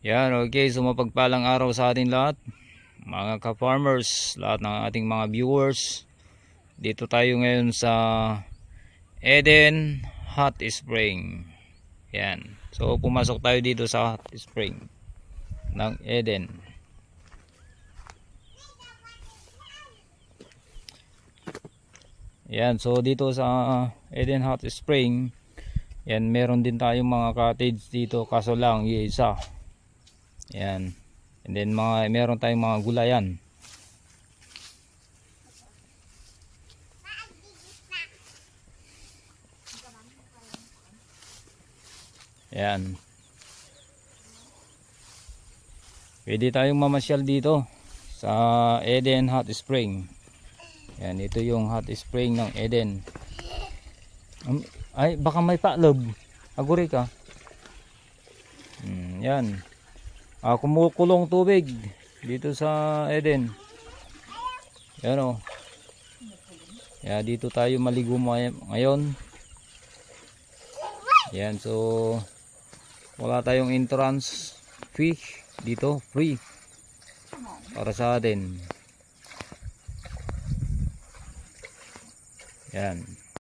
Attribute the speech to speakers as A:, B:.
A: Yan, okay. So mapagpalang araw sa atin lahat, mga ka-farmers, lahat ng ating mga viewers. Dito tayo ngayon sa Eden Hot Spring. Yan. So pumasok tayo dito sa hot spring ng Eden. Yan, so dito sa Eden Hot Spring, yan, meron din tayong mga cottage dito, kaso lang isa. Yan. And then meron tayong mga gulayan. Yan. Pwede tayong mamasyal dito sa Eden Hot Spring. Yan, ito yung hot spring ng Eden. Ay, baka may palob. Aguri ka. Yan. Kumukulong tubig dito sa Eden. Yan o. Yan, dito tayo maligo ngayon. Yan, so wala tayong entrance fee dito, free para sa atin. Yan.